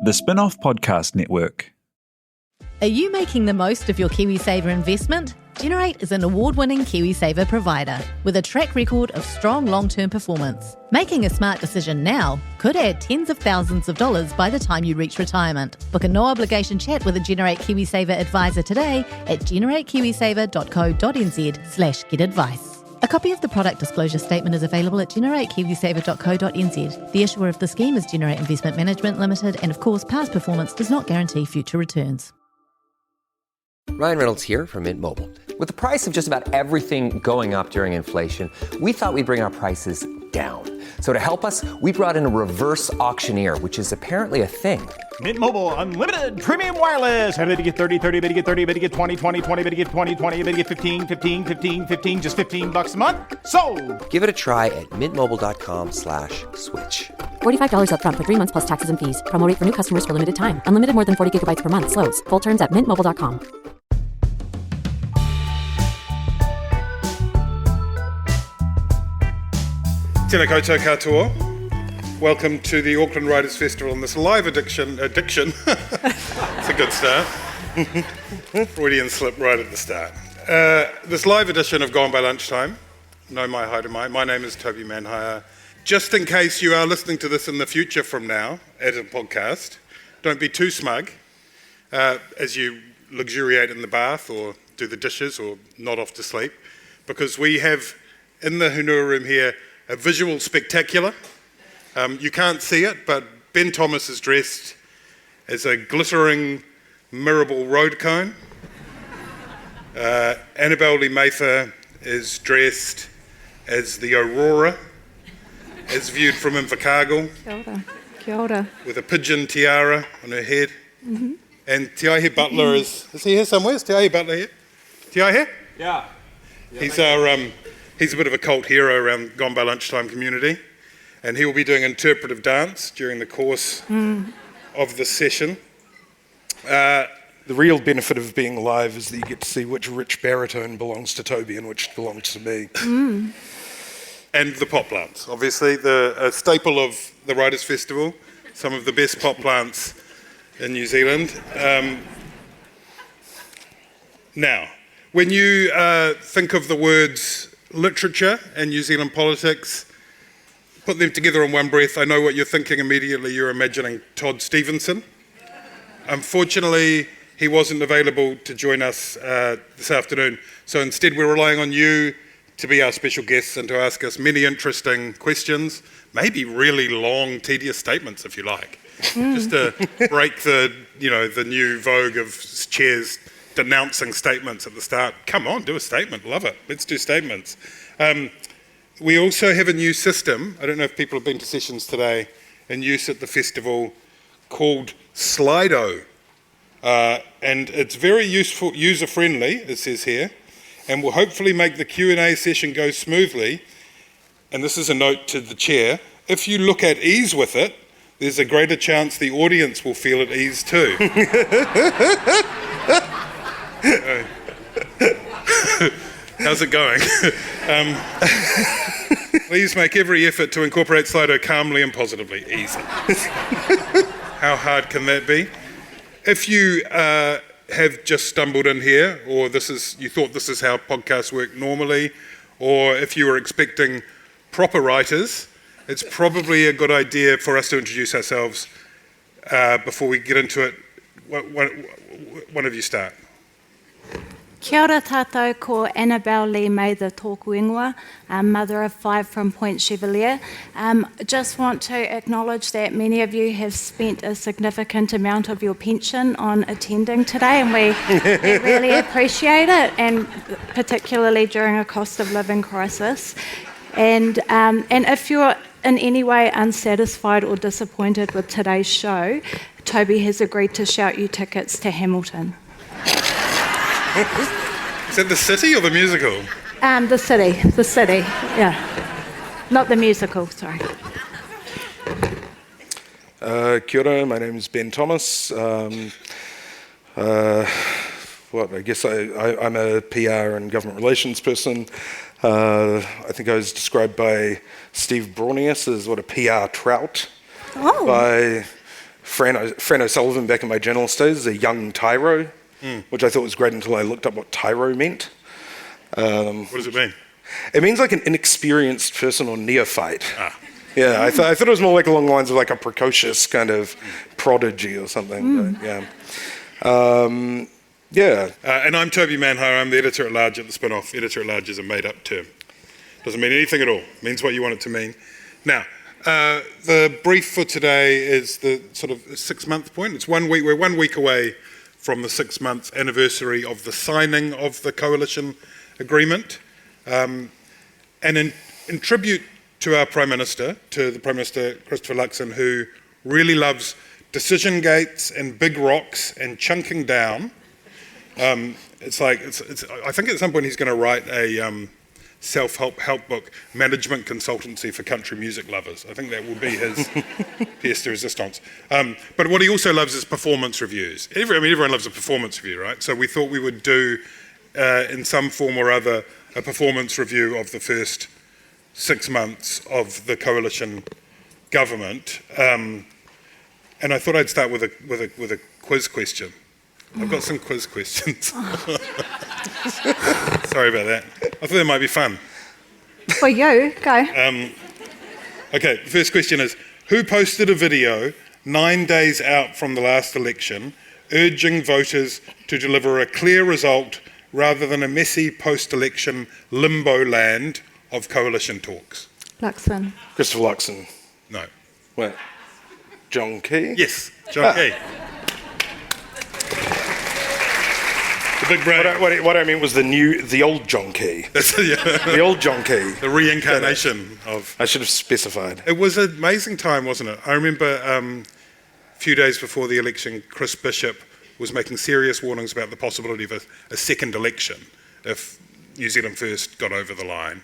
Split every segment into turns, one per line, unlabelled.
The Spin-off Podcast Network.
Are you making the most of your KiwiSaver investment? Generate is an award-winning KiwiSaver provider with a track record of strong long-term performance. Making a smart decision now could add tens of thousands of dollars by the time you reach retirement. Book a no-obligation chat with a Generate KiwiSaver advisor today at generatekiwisaver.co.nz/get-advice. A copy of the product disclosure statement is available at generatekiwisaver.co.nz. The issuer of the scheme is Generate Investment Management Limited, and of course, past performance does not guarantee future returns.
Ryan Reynolds here from Mint Mobile. With the price of just about everything going up during inflation, we thought we'd bring our prices down. So to help us, we brought in a reverse auctioneer, which is apparently a thing.
Mint Mobile Unlimited Premium Wireless. How to get 30, 30, bit to get 30, bit to get 20, 20, 20, bit to get 20, 20, bit to get 15, 15, 15, 15, just $15 a month? Sold!
Give it a try at mintmobile.com/switch.
$45 up front for 3 months plus taxes and fees. Promo rate for new customers for limited time. Unlimited more than 40 gigabytes per month. Slows full terms at mintmobile.com.
Tēnā koutou katoa. Welcome to the Auckland Writers Festival and this live addiction. It's a good start. Freudian slip right at the start. This live edition of Gone by Lunchtime. No mai haere mai. My name is Toby Manhire. Just in case you are listening to this in the future from now as a podcast, don't be too smug as you luxuriate in the bath or do the dishes or nod off to sleep, because we have in the Hunua room here a visual spectacular. You can't see it, but Ben Thomas is dressed as a glittering Mirabel road cone. Annabelle Lee-Mather is dressed as the Aurora, as viewed from Invercargill.
Kia ora. Kia ora.
With a pigeon tiara on her head. Mm-hmm. And Te Aihe Butler is he here somewhere? Is Te Aihe Butler here? Te Aihe?
Yeah.
He's he's a bit of a cult hero around Gone by Lunchtime community, and he will be doing interpretive dance during the course of this session.
The real benefit of being live is that you get to see which rich baritone belongs to Toby and which belongs to me.
And the pot plants, obviously, a staple of the Writers' Festival, some of the best pot plants in New Zealand. Now, when you think of the words literature and New Zealand politics, put them together in one breath, I know what you're thinking immediately. You're imagining Todd Stevenson. Unfortunately, he wasn't available to join us this afternoon, so instead we're relying on you to be our special guests and to ask us many interesting questions, maybe really long, tedious statements if you like, just to break the new vogue of chairs denouncing statements at the start. Come on, do a statement, love it, let's do statements. We also have a new system, I don't know if people have been to sessions today, in use at the festival called Slido. And it's very useful, user-friendly, it says here, and will hopefully make the Q&A session go smoothly. And this is a note to the chair. If you look at ease with it, there's a greater chance the audience will feel at ease too. How's it going? Please make every effort to incorporate Slido calmly and positively. Easy. How hard can that be? If you have just stumbled in here, or you thought this is how podcasts work normally, or if you were expecting proper writers, it's probably a good idea for us to introduce ourselves before we get into it. One of you start.
Kia ora tātou, ko Annabelle Lee-Mather tōku ingoa, mother of 5 from Point Chevalier. Just want to acknowledge that many of you have spent a significant amount of your pension on attending today, and we really appreciate it, and particularly during a cost of living crisis. And if you're in any way unsatisfied or disappointed with today's show, Toby has agreed to shout you tickets to Hamilton.
Is that the city or the musical?
The city, yeah. Not the musical, sorry.
Kia ora, my name is Ben Thomas. I guess I'm a PR and government relations person. I think I was described by Steve Braunius as a PR trout by Fran O'Sullivan back in my journalist days as a young tyro, which I thought was great until I looked up what tyro meant.
What does it mean?
It means like an inexperienced person or neophyte. Yeah, I thought it was more like along the lines of like a precocious kind of prodigy or something. But, yeah.
And I'm Toby Manhire. I'm the editor-at-large at the Spin-Off. Editor-at-large is a made-up term. Doesn't mean anything at all. It means what you want it to mean. Now, the brief for today is the sort of 6-month point. It's 1 week. We're 1 week away from the 6-month anniversary of the signing of the coalition agreement. And in tribute to our Prime Minister, to the Prime Minister Christopher Luxon, who really loves decision gates and big rocks and chunking down. I think at some point he's going to write a self-help book, Management Consultancy for Country Music Lovers. I think that will be his pièce de résistance. But what he also loves is performance reviews. Everyone loves a performance review, right? So we thought we would do, in some form or other, a performance review of the first 6 months of the coalition government. And I thought I'd start with a quiz question. I've got some quiz questions. Sorry about that. I thought they might be fun.
For you, go.
Okay, the first question is, who posted a video 9 days out from the last election urging voters to deliver a clear result rather than a messy post-election limbo land of coalition talks?
Luxon.
Christopher Luxon.
No.
What? John Key?
Yes, John Key. The big brain.
What I mean was the old John Key. The old John Key.
The reincarnation of...
I should have specified.
It was an amazing time, wasn't it? I remember a few days before the election, Chris Bishop was making serious warnings about the possibility of a second election if New Zealand First got over the line.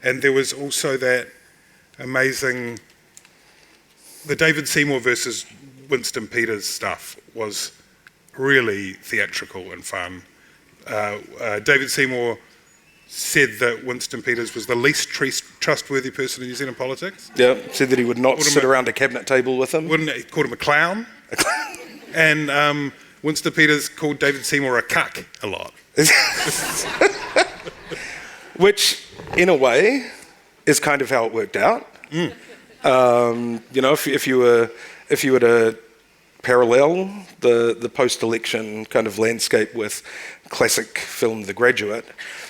And there was also that amazing... The David Seymour versus Winston Peters stuff was really theatrical and fun. David Seymour said that Winston Peters was the least trustworthy person in New Zealand politics.
Yeah, said that he would not sit around a cabinet table with him.
He called him a clown. And Winston Peters called David Seymour a cuck a lot.
Which, in a way, is kind of how it worked out. If you were to parallel the post-election kind of landscape with classic film The Graduate,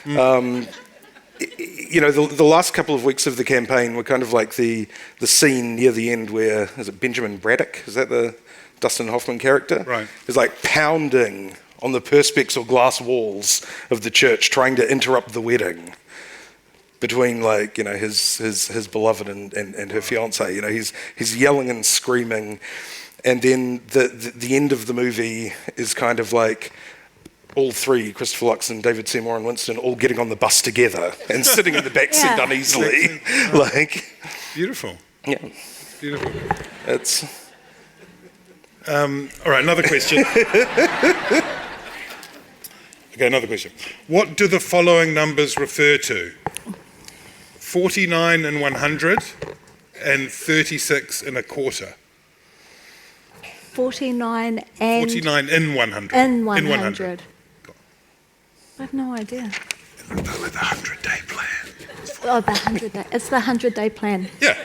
the last couple of weeks of the campaign were kind of like the scene near the end where, is it Benjamin Braddock? Is that the Dustin Hoffman character?
Right.
Is like pounding on the perspex or glass walls of the church, trying to interrupt the wedding between his beloved and her fiance. He's yelling and screaming, and then the end of the movie is kind of like all three, Christopher Luxon, David Seymour and Winston, all getting on the bus together and sitting in the back seat uneasily.
Beautiful.
Yeah.
Beautiful.
It's...
all right, another question. Okay, another question. What do the following numbers refer to? 49 in 100 and 36 in a quarter.
49
in 100.
In 100. I have no idea.
The 100-day plan.
Oh, the 100-day. It's the 100-day plan.
Yeah.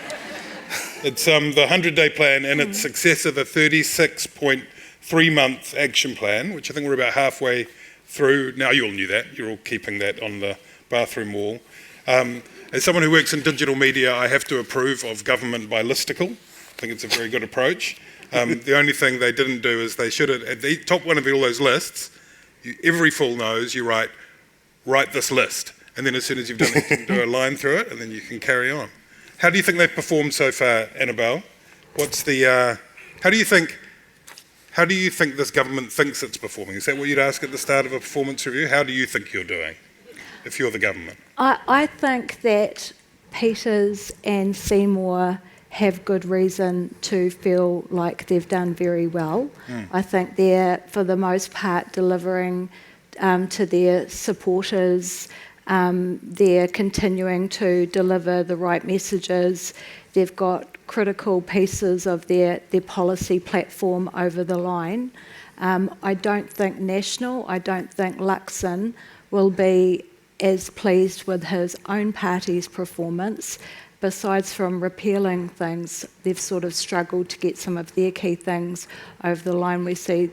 It's the 100-day plan and its successor, the 36.3-month action plan, which I think we're about halfway through. Now, you all knew that. You're all keeping that on the bathroom wall. As someone who works in digital media, I have to approve of government by listicle. I think it's a very good approach. The only thing they didn't do is they should have, at the top one of all those lists, every fool knows you write this list. And then as soon as you've done it, you can do a line through it, and then you can carry on. How do you think they've performed so far, Annabelle? What's the, how do you think this government thinks it's performing? Is that what you'd ask at the start of a performance review? How do you think you're doing, if you're the government?
I think that Peters and Seymour have good reason to feel like they've done very well. I think they're, for the most part, delivering to their supporters. They're continuing to deliver the right messages. They've got critical pieces of their policy platform over the line. I don't think I don't think Luxon will be as pleased with his own party's performance. Besides from repealing things, they've sort of struggled to get some of their key things over the line. We see,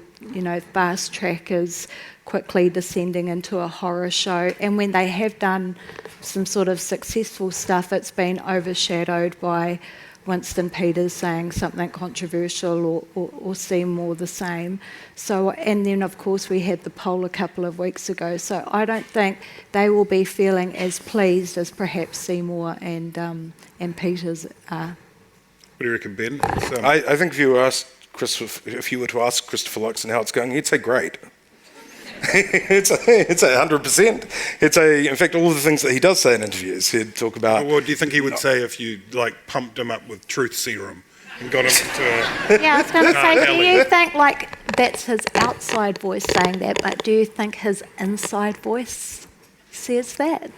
fast trackers quickly descending into a horror show. And when they have done some sort of successful stuff, it's been overshadowed by Winston Peters saying something controversial or Seymour the same. So, and then of course we had the poll a couple of weeks ago. So I don't think they will be feeling as pleased as perhaps Seymour and Peters are.
What do you reckon, Ben?
I think if you were to ask Christopher Luxon how it's going, he'd say great. it's 100%. In fact, all of the things that he does say in interviews, he'd talk about.
What do you think he would say if you pumped him up with truth serum and got him to?
Yeah, I was going to say, do you think that's his outside voice saying that, but do you think his inside voice says that?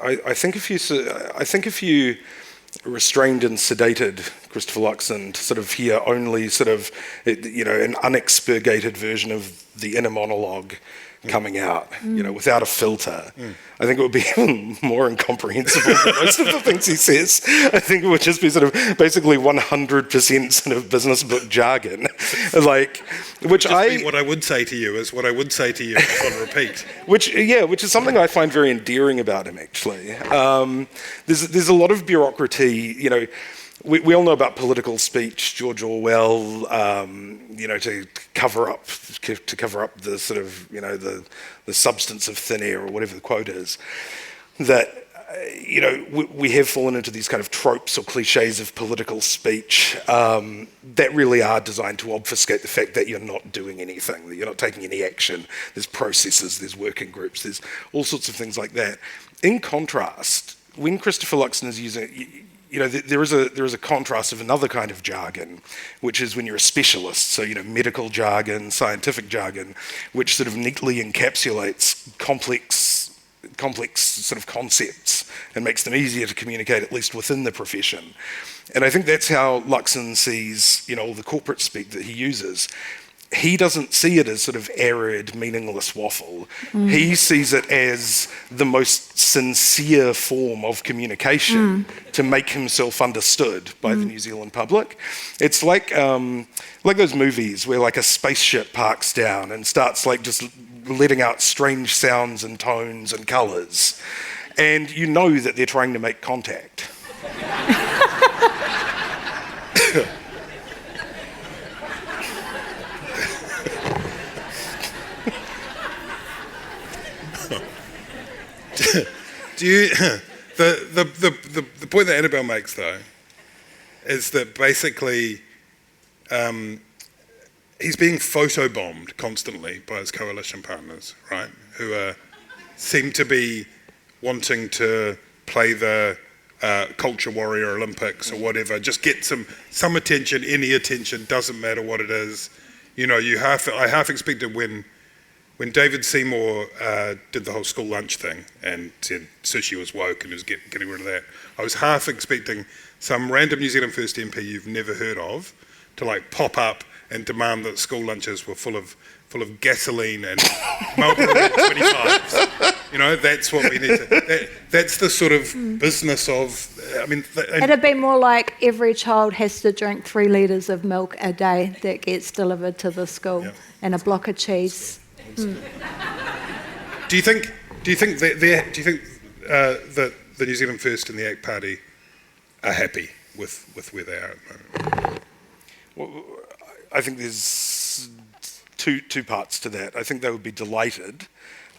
I think if you restrained and sedated Christopher Luxon to sort of hear only sort of, an unexpurgated version of the inner monologue coming out, without a filter, I think it would be even more incomprehensible than most of the things he says. I think it would just be sort of basically 100% sort of business book jargon, what
I would say to you is what I would say to you on repeat.
Which is something I find very endearing about him, actually. There's a lot of bureaucracy, we all know about political speech, George Orwell, to cover up the sort of, the substance of thin air or whatever the quote is, that, we have fallen into these kind of tropes or cliches of political speech that really are designed to obfuscate the fact that you're not doing anything, that you're not taking any action. There's processes, there's working groups, there's all sorts of things like that. In contrast, when Christopher Luxon is using, there is a contrast of another kind of jargon, which is when you're a specialist, so, medical jargon, scientific jargon, which sort of neatly encapsulates complex sort of concepts and makes them easier to communicate, at least within the profession. And I think that's how Luxon sees, all the corporate speak that he uses. He doesn't see it as sort of arid, meaningless waffle. He sees it as the most sincere form of communication to make himself understood by the New Zealand public. It's like those movies where a spaceship parks down and starts just letting out strange sounds and tones and colours, and you know that they're trying to make contact.
Do you the point that Annabelle makes though is that basically he's being photobombed constantly by his coalition partners, right? Who seem to be wanting to play the culture warrior Olympics or whatever, just get some attention, any attention, doesn't matter what it is. I half expected when David Seymour did the whole school lunch thing and said sushi was woke and was getting rid of that, I was half expecting some random New Zealand First MP you've never heard of to pop up and demand that school lunches were full of gasoline and Marlboro Red 25s. That's what we need to. That's the sort of business of.
It'd be more like every child has to drink 3 litres of milk a day that gets delivered to the school, and a block of cheese.
Do you think that the New Zealand First and the ACT Party are happy with where they are at the moment?
Well, I think there's two parts to that. I think they would be delighted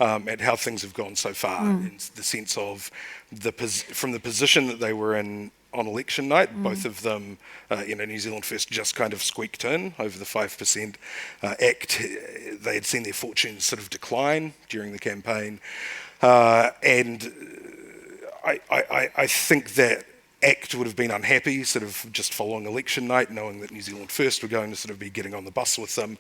at how things have gone so far, in the sense of from the position that they were in on election night, both of them, New Zealand First just kind of squeaked in over the 5% ACT. They had seen their fortunes sort of decline during the campaign. And I think that ACT would have been unhappy, sort of just following election night, knowing that New Zealand First were going to sort of be getting on the bus with them.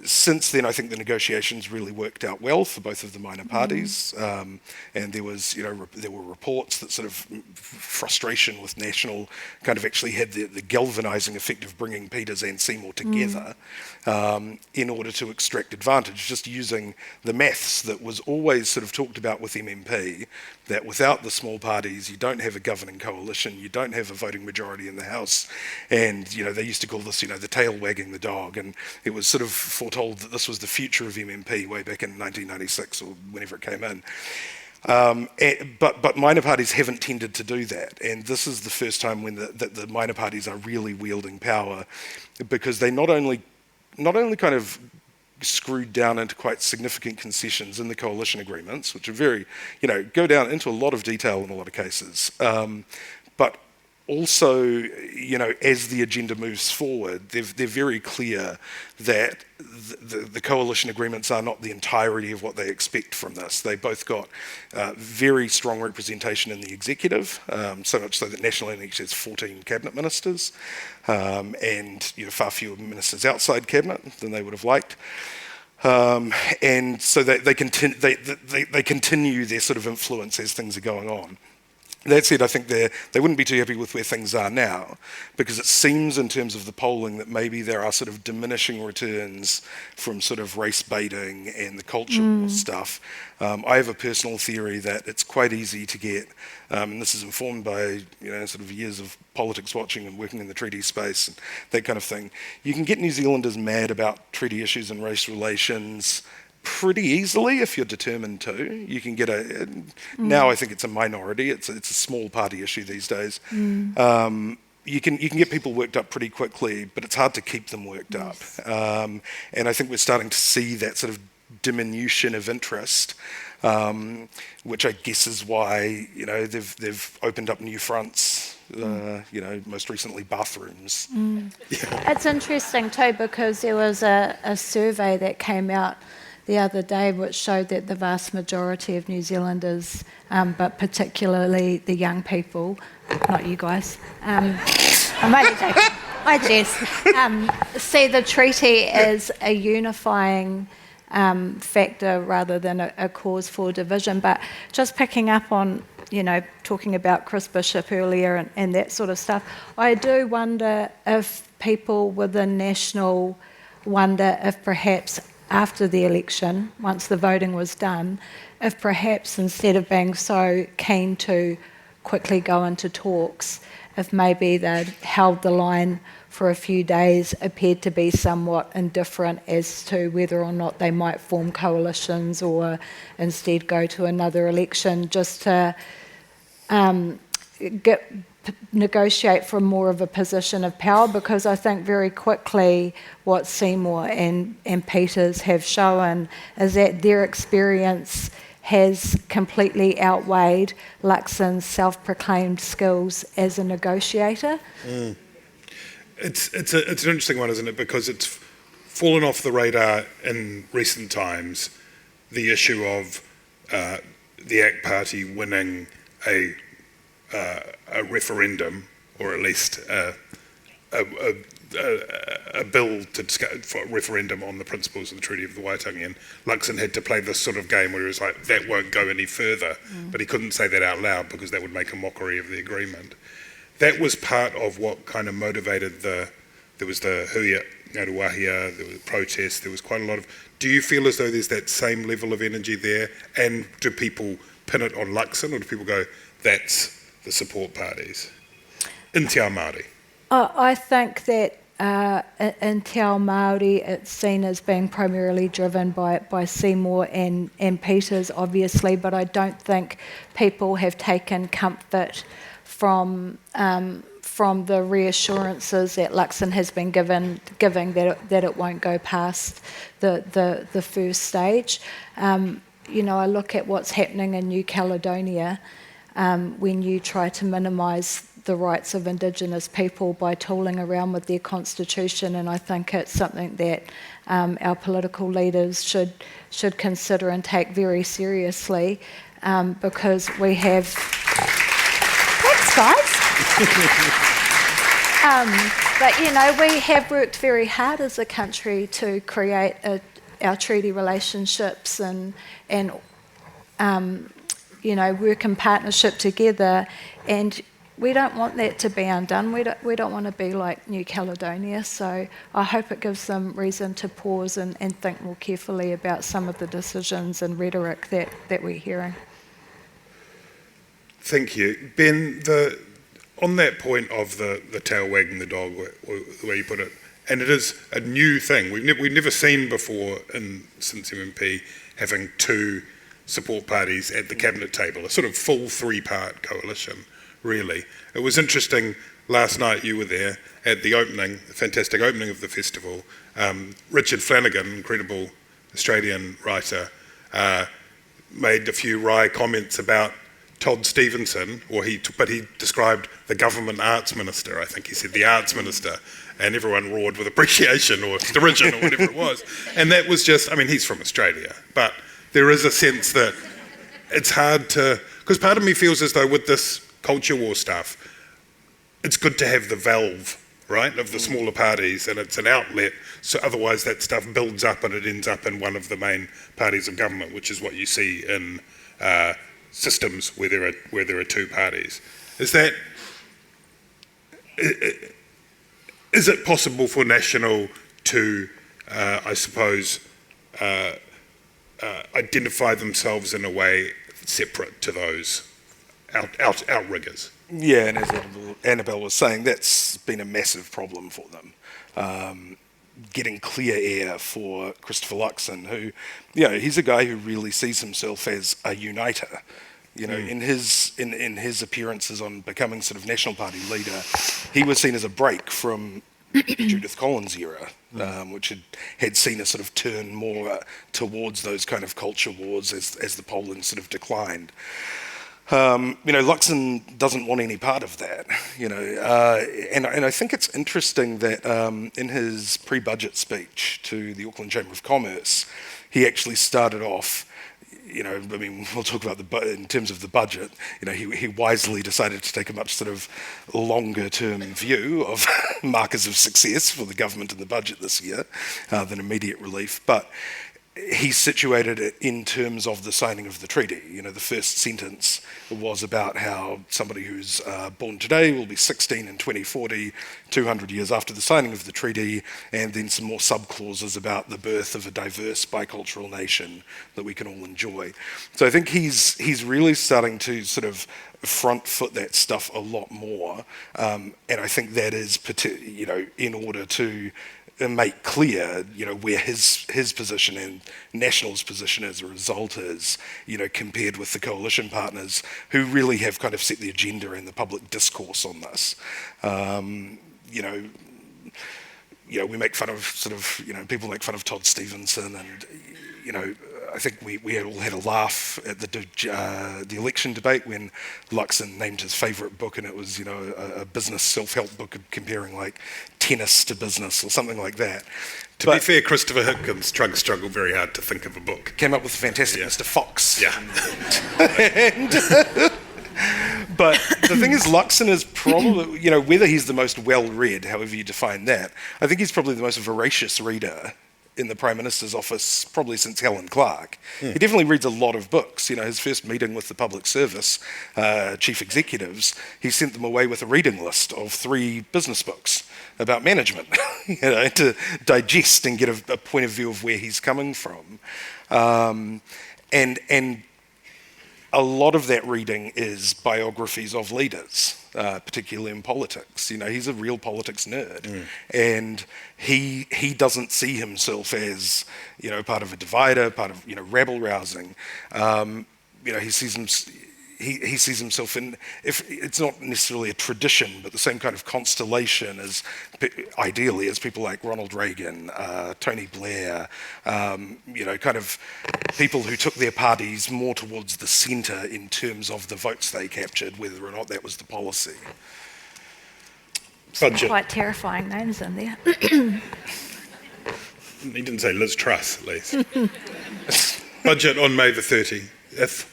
Since then, I think the negotiations really worked out well for both of the minor parties, and there was, there were reports that sort of frustration with National kind of actually had the galvanising effect of bringing Peters and Seymour together in order to extract advantage, just using the maths that was always sort of talked about with MMP, that without the small parties, you don't have a governing coalition, you don't have a voting majority in the House, and they used to call this, the tail wagging the dog, and it was sort of foretold that this was the future of MMP way back in 1996 or whenever it came in. But minor parties haven't tended to do that, and this is the first time when the minor parties are really wielding power, because they not only kind of screwed down into quite significant concessions in the coalition agreements, which are very, go down into a lot of detail in a lot of cases, but also, as the agenda moves forward, they're very clear that the coalition agreements are not the entirety of what they expect from this. They both got very strong representation in the executive, so much so that National actually has 14 cabinet ministers, and far fewer ministers outside cabinet than they would have liked. And so they continue their sort of influence as things are going on. That said, I think they wouldn't be too happy with where things are now, because it seems in terms of the polling that maybe there are sort of diminishing returns from sort of race baiting and the culture war stuff. I have a personal theory that it's quite easy to get, and this is informed by sort of years of politics watching and working in the treaty space and that kind of thing. You can get New Zealanders mad about treaty issues and race relations pretty easily if you're determined to. You can get now I think it's a minority, it's a small party issue these days. You can get people worked up pretty quickly, but it's hard to keep them worked up. And I think we're starting to see that sort of diminution of interest, which I guess is why they've opened up new fronts. Most recently bathrooms.
It's interesting too, because there was a survey that came out the other day which showed that the vast majority of New Zealanders, but particularly the young people, not you guys, I'm only joking, I jest, see the treaty as a unifying factor rather than a cause for division. But just picking up on, talking about Chris Bishop earlier and that sort of stuff, I do wonder if people within National wonder if perhaps after the election, once the voting was done, if perhaps instead of being so keen to quickly go into talks, if maybe they'd held the line for a few days, appeared to be somewhat indifferent as to whether or not they might form coalitions or instead go to another election, just to negotiate from more of a position of power, because I think very quickly what Seymour and Peters have shown is that their experience has completely outweighed Luxon's self-proclaimed skills as a negotiator.
It's an interesting one, isn't it? Because it's fallen off the radar in recent times, the issue of the ACT Party winning a referendum, or at least a bill for a referendum on the principles of the Treaty of the Waitangi, and Luxon had to play this sort of game where he was like, that won't go any further, but he couldn't say that out loud because that would make a mockery of the agreement. That was part of what kind of motivated there was the Huia Ngāruawāhia, there was protests, there was quite a lot of, do you feel as though there's that same level of energy there, and do people pin it on Luxon, or do people go, that's the support parties in Te Ao Māori?
I think that in Te Ao Māori it's seen as being primarily driven by Seymour and Peters, obviously, but I don't think people have taken comfort from the reassurances that Luxon has been giving that it won't go past the first stage. I look at what's happening in New Caledonia when you try to minimise the rights of Indigenous people by tooling around with their constitution, and I think it's something that our political leaders should consider and take very seriously, because we have... size. But, you know, we have worked very hard as a country to create our treaty relationships and you know, work in partnership together, and we don't want that to be undone. We don't want to be like New Caledonia, so I hope it gives them reason to pause and think more carefully about some of the decisions and rhetoric that we're hearing.
Thank you. Ben, on that point of the tail wagging the dog, the way you put it, and it is a new thing. We've never seen before since MMP having two support parties at the cabinet table, a sort of full three-part coalition, really. It was interesting, last night you were there at the fantastic opening of the festival. Richard Flanagan, incredible Australian writer, made a few wry comments about Todd Stevenson, but he described the government arts minister. I think he said the arts minister, and everyone roared with appreciation or derision or whatever it was. And that was just, I mean, he's from Australia, but there is a sense that it's hard to, because part of me feels as though with this culture war stuff, it's good to have the valve, right, of the smaller parties, and it's an outlet, so otherwise that stuff builds up and it ends up in one of the main parties of government, which is what you see in systems where there are two parties. Is it possible for National to, I suppose, identify themselves in a way separate to those outriggers?
Yeah, and as Annabelle was saying, that's been a massive problem for them. Getting clear air for Christopher Luxon, who, you know, he's a guy who really sees himself as a uniter. You know, in his appearances on becoming sort of National Party leader, he was seen as a break from Judith Collins' era, which had seen a sort of turn more towards those kind of culture wars as the polling sort of declined. You know, Luxon doesn't want any part of that, you know, and I think it's interesting that in his pre-budget speech to the Auckland Chamber of Commerce, he actually started off, you know, I mean, we'll talk about in terms of the budget, you know, he wisely decided to take a much sort of longer-term view of markers of success for the government and the budget this year than immediate relief, but he situated it in terms of the signing of the treaty. You know, the first sentence was about how somebody who's born today will be 16 in 2040, 200 years after the signing of the treaty, and then some more sub-clauses about the birth of a diverse bicultural nation that we can all enjoy. So I think he's really starting to sort of front foot that stuff a lot more, and I think that is, you know, in order to make clear, you know, where his position and National's position as a result is, you know, compared with the coalition partners who really have kind of set the agenda and the public discourse on this. You know, we make fun of sort of, you know, people make fun of Todd Stevenson, and, you know, I think we all had a laugh at the election debate when Luxon named his favourite book, and it was, you know, a business self-help book comparing like tennis to business or something like that.
To be fair, Christopher Hitchens struggled very hard to think of a book.
Came up with the fantastic Mr. Fox.
Yeah.
But the thing is, Luxon is probably, you know, whether he's the most well-read, however you define that, I think he's probably the most voracious reader in the Prime Minister's office, probably since Helen Clark. He definitely reads a lot of books. You know, his first meeting with the public service chief executives, he sent them away with a reading list of 3 business books about management, you know, to digest and get a point of view of where he's coming from. And a lot of that reading is biographies of leaders, particularly in politics. You know, he's a real politics nerd, and he doesn't see himself as, you know, part of a divider, part of, you know, rabble rousing. You know, he sees himself in, if it's not necessarily a tradition, but the same kind of constellation as, ideally, as people like Ronald Reagan, Tony Blair, you know, kind of people who took their parties more towards the centre in terms of the votes they captured, whether or not that was the policy.
Budget.
Quite terrifying names in there.
He didn't say Liz Truss, at least. Budget on May the 30th.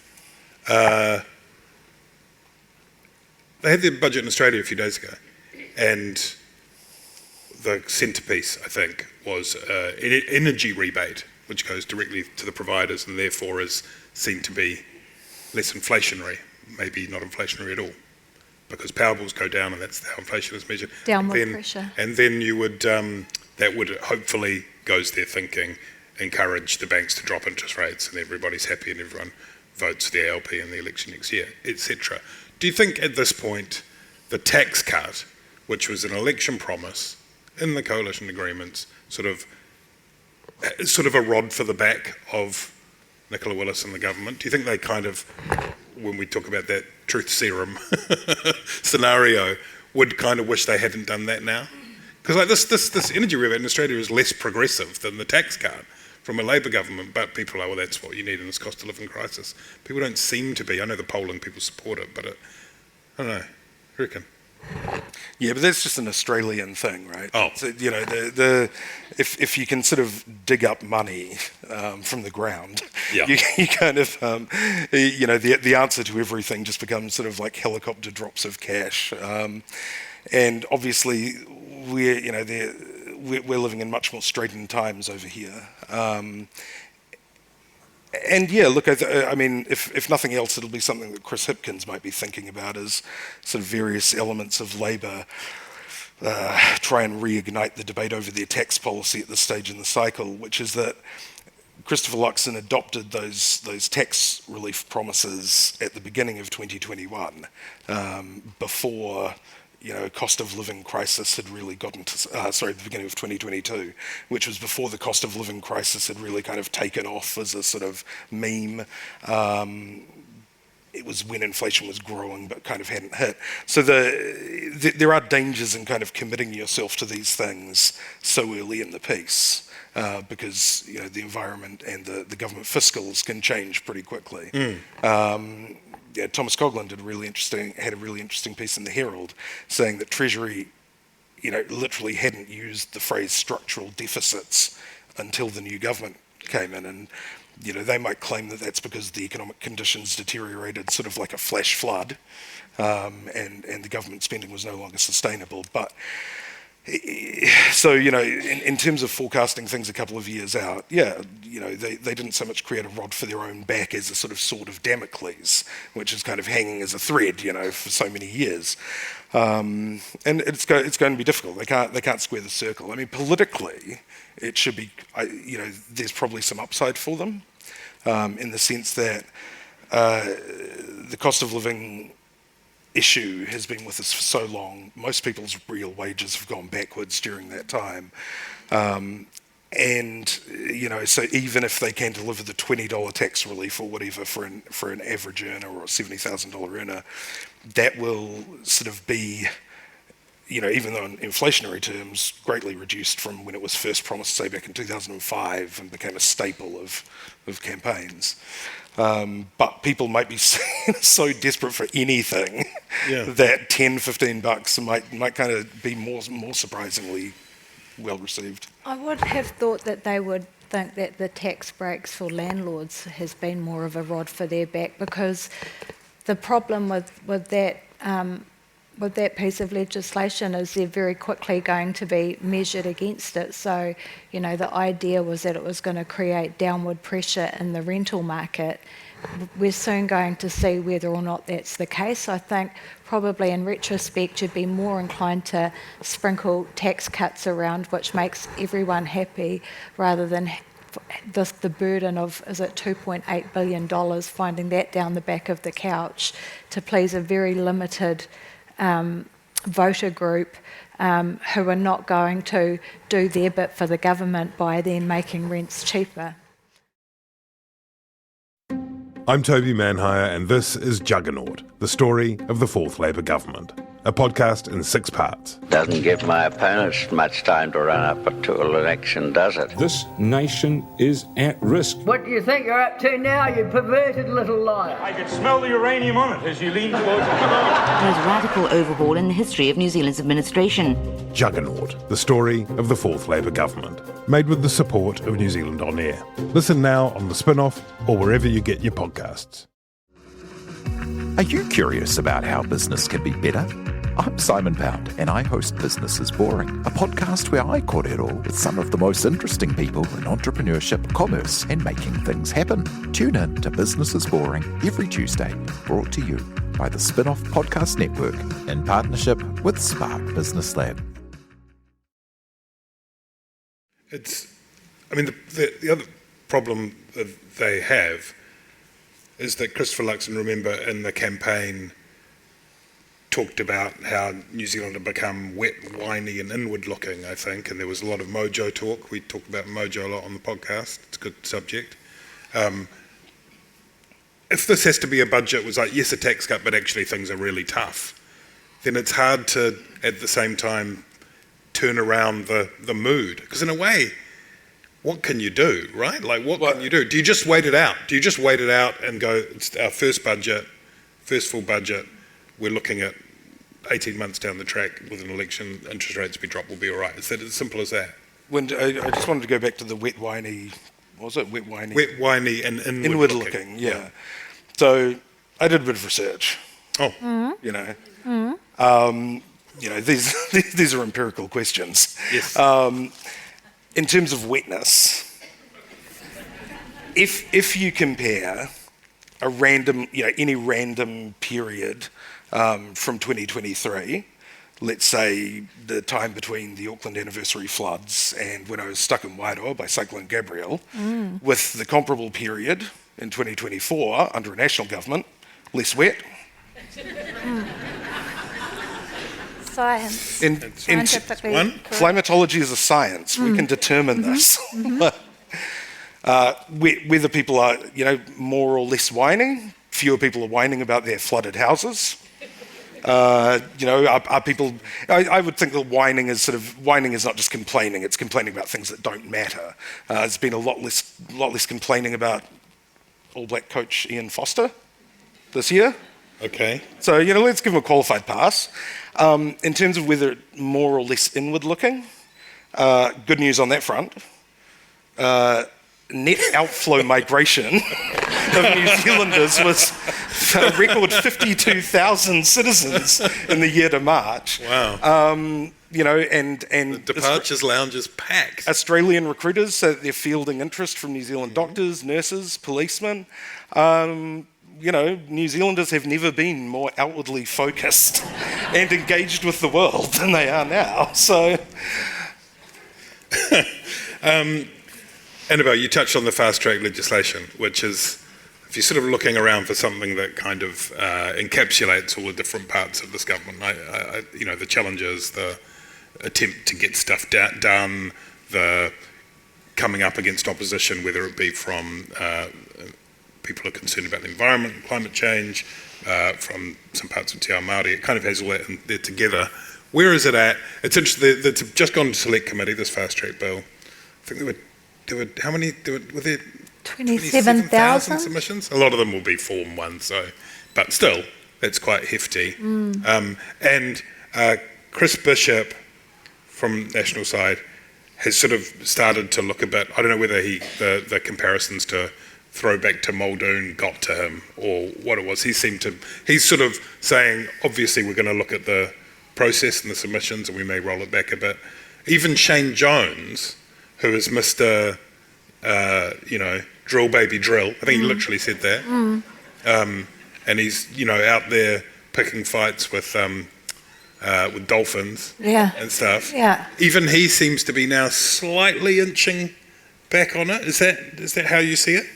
They had their budget in Australia a few days ago, and the centrepiece, I think, was an energy rebate, which goes directly to the providers and therefore is seen to be less inflationary, maybe not inflationary at all, because power bills go down and that's how inflation is measured.
Downward pressure.
And then you would, that would hopefully, goes their thinking, encourage the banks to drop interest rates and everybody's happy and everyone votes for the ALP in the election next year, etc. Do you think at this point the tax cut, which was an election promise in the coalition agreements, sort of a rod for the back of Nicola Willis and the government, do you think they kind of, when we talk about that truth serum scenario, would kind of wish they hadn't done that now? Because like this energy rebate in Australia is less progressive than the tax cut from a Labour government, but people are, well, that's what you need in this cost of living crisis. People don't seem to be. I know the polling people support it, but I don't know. I reckon.
Yeah, but that's just an Australian thing, right?
Oh.
So, you know, if you can sort of dig up money from the ground,
Yeah.
you kind of, you know, the answer to everything just becomes sort of like helicopter drops of cash. And obviously, we're living in much more straitened times over here. And yeah, look, I mean, if nothing else, it'll be something that Chris Hipkins might be thinking about as sort of various elements of Labour try and reignite the debate over their tax policy at this stage in the cycle, which is that Christopher Luxon adopted those tax relief promises at the beginning of 2021, before, you know, cost of living crisis had really gotten to, the beginning of 2022, which was before the cost of living crisis had really kind of taken off as a sort of meme. It was when inflation was growing but kind of hadn't hit. So there are dangers in kind of committing yourself to these things so early in the piece, because, you know, the environment and the government fiscals can change pretty quickly. Yeah, Thomas Coughlan had a really interesting piece in the Herald saying that Treasury, you know, literally hadn't used the phrase structural deficits until the new government came in, and, you know, they might claim that that's because the economic conditions deteriorated sort of like a flash flood, and the government spending was no longer sustainable. But so, you know, in terms of forecasting things a couple of years out, yeah, you know, they didn't so much create a rod for their own back as a sort of sword of Damocles, which is kind of hanging as a thread, you know, for so many years. And it's going to be difficult. They can't square the circle. I mean, politically, it should be, you know, there's probably some upside for them, in the sense that the cost of living issue has been with us for so long. Most people's real wages have gone backwards during that time. And, you know, so even if they can deliver the $20 tax relief or whatever for an average earner or a $70,000 earner, that will sort of be, you know, even though in inflationary terms, greatly reduced from when it was first promised, say, back in 2005 and became a staple of campaigns. But people might be so desperate for anything that $10-15 might kind of be more surprisingly well received.
I would have thought that they would think that the tax breaks for landlords has been more of a rod for their back, because the problem with that piece of legislation is they're very quickly going to be measured against it. So, you know, the idea was that it was going to create downward pressure in the rental market. We're soon going to see whether or not that's the case. I think probably in retrospect you'd be more inclined to sprinkle tax cuts around, which makes everyone happy, rather than the burden of, is it $2.8 billion, finding that down the back of the couch to please a very limited voter group who are not going to do their bit for the government by then making rents cheaper.
I'm Toby Manhire, and this is Juggernaut, the story of the fourth Labour government, a podcast in 6 parts.
Doesn't give my opponents much time to run up to an election, does it?
This nation is at risk.
What do you think you're up to now, you perverted little liar?
I could smell the uranium on it as you lean towards it.
There's a radical overhaul in the history of New Zealand's administration.
Juggernaut, the story of the fourth Labour government, made with the support of New Zealand On Air. Listen now on The Spin-Off or wherever you get your podcasts.
Are you curious about how business can be better? I'm Simon Pound, and I host Business is Boring, a podcast where I kōrero with some of the most interesting people in entrepreneurship, commerce, and making things happen. Tune in to Business is Boring every Tuesday, brought to you by the Spin-Off Podcast Network in partnership with Spark Business Lab.
The other problem that they have is that Christopher Luxon, remember, in the campaign talked about how New Zealand had become wet, whiny and inward-looking, I think, and there was a lot of mojo talk. We talk about mojo a lot on the podcast. It's a good subject. If this has to be a budget, was like, yes, a tax cut, but actually things are really tough, then it's hard to, at the same time, turn around the mood. Because in a way, what can you do, right? Like, what can you do? Do you just wait it out? Do you just wait it out and go, it's our first full budget, we're looking at 18 months down the track with an election, interest rates we drop will be all right. Is that as simple as that?
I just wanted to go back to the wet, whiny, what was it? Wet, whiny?
Wet, whiny and
inward looking, yeah. So I did a bit of research.
Oh.
These are empirical questions.
Yes.
In terms of wetness, if you compare a random, any random period from 2023, let's say the time between the Auckland anniversary floods and when I was stuck in Wairoa by Cyclone Gabrielle, with the comparable period in 2024 under a national government, less wet.
Science.
Climatology is a science. We can determine this. Whether people are, more or less whining, fewer people are whining about their flooded houses. Are people? I would think that whining is not just complaining; it's complaining about things that don't matter. There's been a lot less complaining about All Black coach Ian Foster this year.
Okay.
So let's give him a qualified pass. In terms of whether more or less inward-looking, good news on that front. Net outflow migration of New Zealanders was a record 52,000 citizens in the year to March.
Wow.
And
the departures lounge is packed.
Australian recruiters say that they're fielding interest from New Zealand doctors, nurses, policemen. New Zealanders have never been more outwardly focused and engaged with the world than they are now. So,
Annabelle, you touched on the fast-track legislation, which is, if you're sort of looking around for something that kind of encapsulates all the different parts of this government, the challenges, the attempt to get stuff done, the coming up against opposition, whether it be from people who are concerned about the environment, climate change, from some parts of Te Ao Māori, it kind of has all that in there together. Where is it at? It's interesting, it's just gone to select committee, this fast-track bill. I think there were how many, were there
27,000
submissions? A lot of them will be Form 1, but still, that's quite hefty. And Chris Bishop from National Side has sort of started to look a bit, I don't know whether the comparisons to throwback to Muldoon got to him or what it was. He's sort of saying, obviously we're going to look at the process and the submissions and we may roll it back a bit. Even Shane Jones, who is Mr. Drill Baby Drill, I think he literally said that, and he's out there picking fights with dolphins and stuff.
Yeah.
Even he seems to be now slightly inching back on it. Is that how you see it?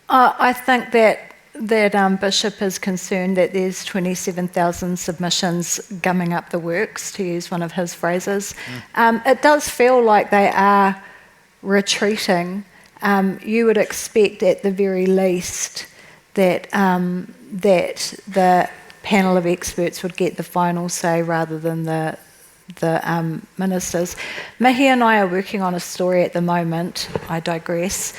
I think that Bishop is concerned that there's 27,000 submissions gumming up the works, to use one of his phrases. It does feel like they are retreating. You would expect at the very least that the panel of experts would get the final say rather than the ministers. Mihi and I are working on a story at the moment, I digress,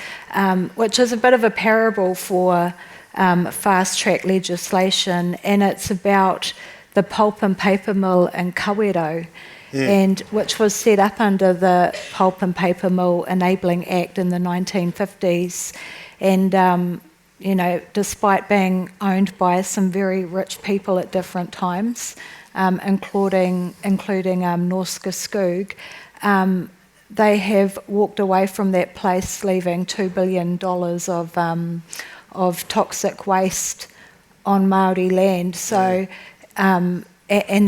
which is a bit of a parable for fast-track legislation, and it's about the pulp and paper mill in Kawero, and which was set up under the Pulp and Paper Mill Enabling Act in the 1950s. And despite being owned by some very rich people at different times, including Norske Skog, they have walked away from that place, leaving $2 billion of toxic waste on Māori land. So, and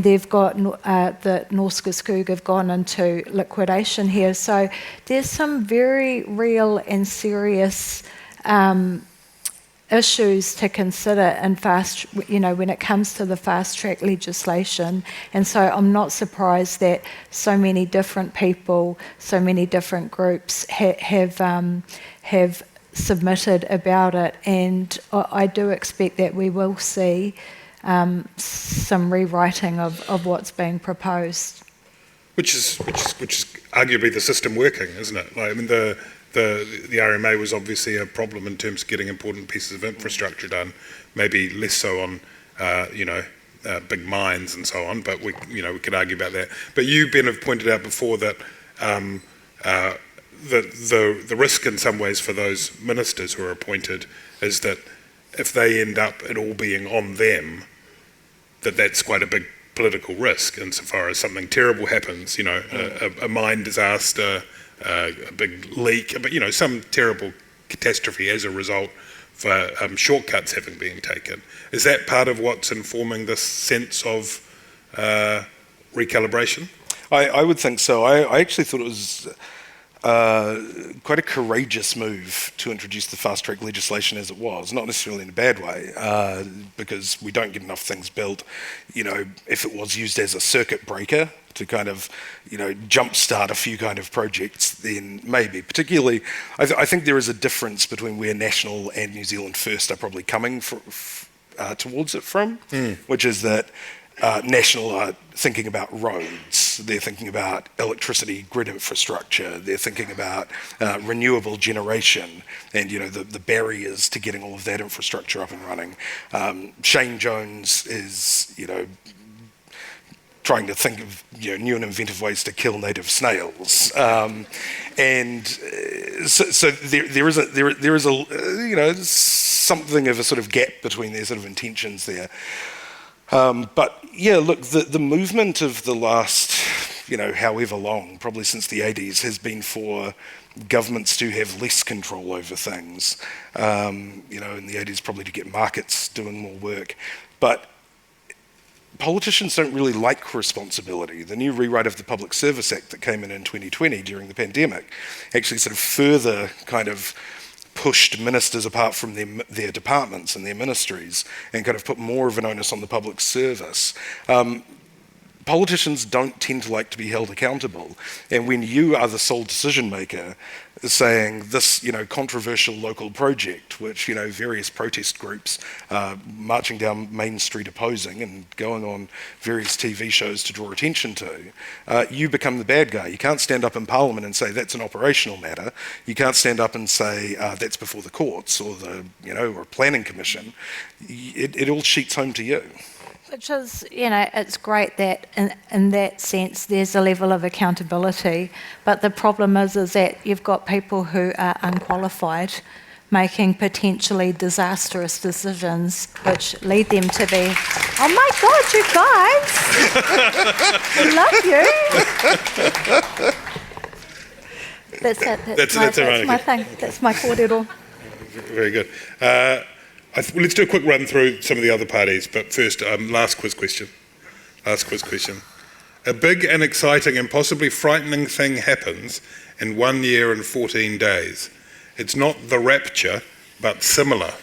they've got the Norske Skog have gone into liquidation here. So there's some very real and serious issues to consider in when it comes to the fast track legislation. And so I'm not surprised that so many different people, so many different groups have submitted about it. And I do expect that we will see some rewriting of what's being proposed.
Which is arguably the system working, isn't it? Like, I mean, the RMA was obviously a problem in terms of getting important pieces of infrastructure done, maybe less so on, big mines and so on, but we could argue about that. But you, Ben, have pointed out before that the risk in some ways for those ministers who are appointed is that if they end up it all being on them, that's quite a big political risk insofar as something terrible happens, a mine disaster, a big leak, but some terrible catastrophe as a result for shortcuts having been taken. Is that part of what's informing this sense of recalibration?
I would think so. I actually thought it was quite a courageous move to introduce the fast track legislation as it was, not necessarily in a bad way, because we don't get enough things built. If it was used as a circuit breaker to kind of, jumpstart a few kind of projects, then maybe. Particularly, I think there is a difference between where National and New Zealand First are probably coming towards it from, which is that National are thinking about roads, they're thinking about electricity grid infrastructure, they're thinking about renewable generation and the barriers to getting all of that infrastructure up and running. Shane Jones is trying to think of new and inventive ways to kill native snails, and so there is a something of a sort of gap between their sort of intentions there. But yeah, look, the movement of the last, however long, probably since the 80s, has been for governments to have less control over things. In the 80s, probably to get markets doing more work. But politicians don't really like responsibility. The new rewrite of the Public Service Act that came in 2020 during the pandemic actually sort of further kind of pushed ministers apart from their departments and their ministries and kind of put more of an onus on the public service. Politicians don't tend to like to be held accountable, and when you are the sole decision maker saying this, controversial local project, which, various protest groups marching down Main Street opposing and going on various TV shows to draw attention to, you become the bad guy. You can't stand up in Parliament and say that's an operational matter. You can't stand up and say that's before the courts or or planning commission. It all sheets home to you.
Which is, it's great that in that sense there's a level of accountability, but the problem is that you've got people who are unqualified making potentially disastrous decisions which lead them to be, oh my God, you guys, I love you. That's it. That's my thing. That's my kōrero.
Very good. Let's do a quick run through some of the other parties, but first, last quiz question. A big and exciting and possibly frightening thing happens in 1 year and 14 days. It's not the rapture, but similar.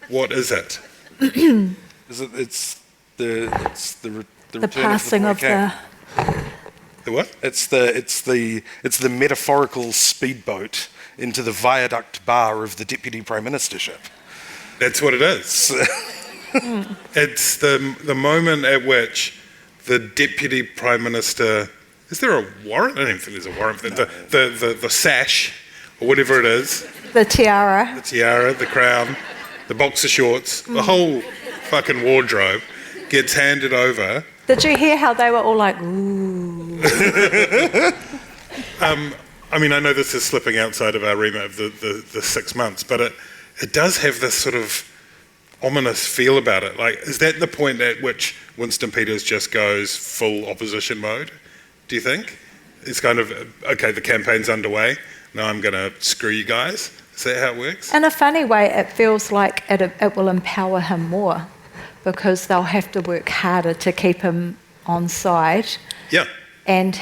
What is it?
It's the
passing of the.
The what?
It's the metaphorical speedboat into the viaduct bar of the Deputy Prime Ministership.
That's what it is. It's the moment at which the Deputy Prime Minister, is there a warrant? I don't even think there's a warrant for the sash, or whatever it is.
The tiara.
The crown, the boxer shorts, the whole fucking wardrobe gets handed over.
Did you hear how they were all like, ooh?
I know this is slipping outside of our remit of the 6 months, but it does have this sort of ominous feel about it. Like, is that the point at which Winston Peters just goes full opposition mode, do you think? It's kind of, okay, the campaign's underway, now I'm going to screw you guys? Is that how it works?
In a funny way, it feels like it will empower him more, because they'll have to work harder to keep him on side.
Yeah.
And